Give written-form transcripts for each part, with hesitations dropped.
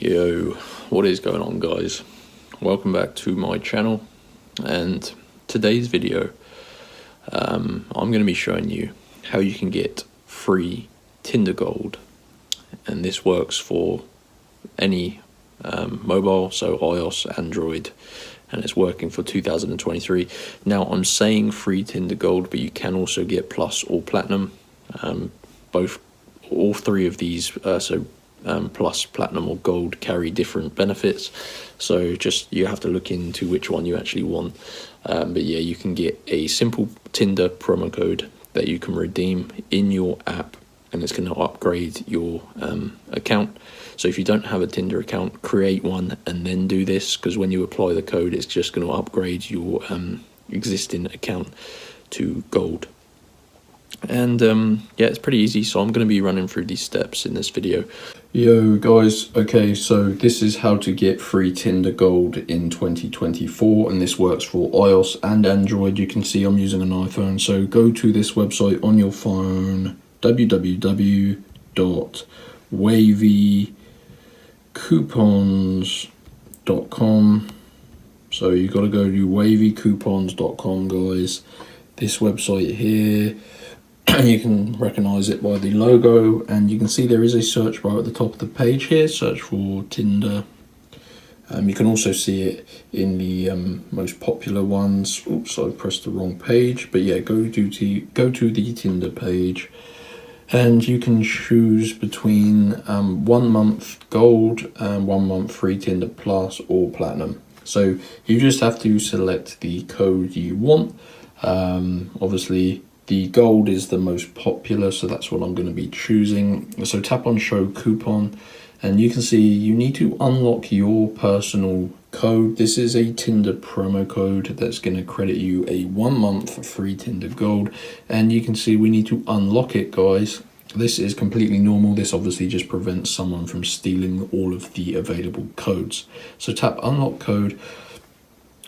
Yo, what is going on, guys? Welcome back to my channel, and today's video I'm going to be showing you how you can get free Tinder Gold, and this works for any mobile, so iOS, Android, and it's working for 2023. Now, I'm saying free Tinder Gold, but you can also get Plus or Platinum. All three of these, Plus, Platinum or Gold, carry different benefits, so just you have to look into which one you actually want. But yeah, you can get a simple Tinder promo code that you can redeem in your app, and it's going to upgrade your account. So if you don't have a Tinder account, create one and then do this, because when you apply the code, it's just going to upgrade your existing account to Gold. And yeah, it's pretty easy, so I'm going to be running through these steps in this video. Yo guys, okay, so this is how to get free Tinder Gold in 2024, and this works for iOS and Android. You can see I'm using an iPhone, so go to this website on your phone, www.wavycoupons.com. so you got to go to wavycoupons.com, guys. This website here, you can recognize it by the logo, and you can see there is a search bar at the top of the page here. Search for Tinder. You can also see it in the most popular ones. Oops, I pressed the wrong page, but yeah, go to the Tinder page, and you can choose between 1 month Gold and 1 month free Tinder Plus or Platinum. So you just have to select the code you want. Obviously the Gold is the most popular, so that's what I'm going to be choosing. So tap on show coupon, and you can see you need to unlock your personal code. This is a Tinder promo code that's going to credit you a 1 month free Tinder Gold, and you can see we need to unlock it, guys. This is completely normal. This obviously just prevents someone from stealing all of the available codes. So tap unlock code.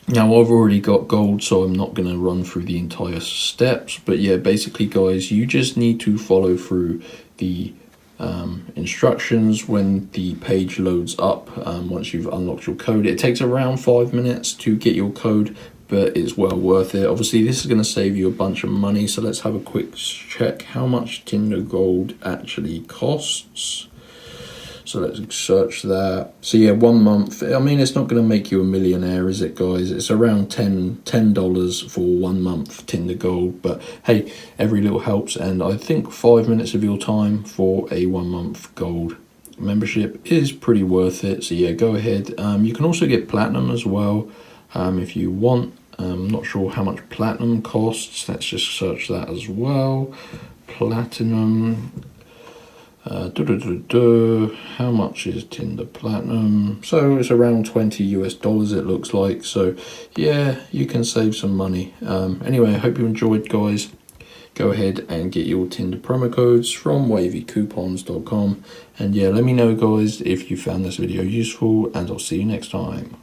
Now, I've already got Gold, so I'm not going to run through the entire steps, but yeah, basically, guys, you just need to follow through the instructions when the page loads up. Once you've unlocked your code, it takes around 5 minutes to get your code, but it's well worth it. Obviously, this is going to save you a bunch of money, so let's have a quick check how much Tinder Gold actually costs. So let's search that. So yeah, 1 month. I mean, it's not going to make you a millionaire, is it, guys? It's around $10 for 1 month Tinder Gold. But hey, every little helps. And I think 5 minutes of your time for a 1 month Gold membership is pretty worth it. So yeah, go ahead. You can also get Platinum as well if you want. I'm not sure how much Platinum costs. Let's just search that as well. Platinum. How much is Tinder Platinum? So it's around $20 US, it looks like. So yeah, you can save some money. Anyway, I hope you enjoyed, guys. Go ahead and get your Tinder promo codes from wavycoupons.com. And yeah, let me know, guys, if you found this video useful, and I'll see you next time.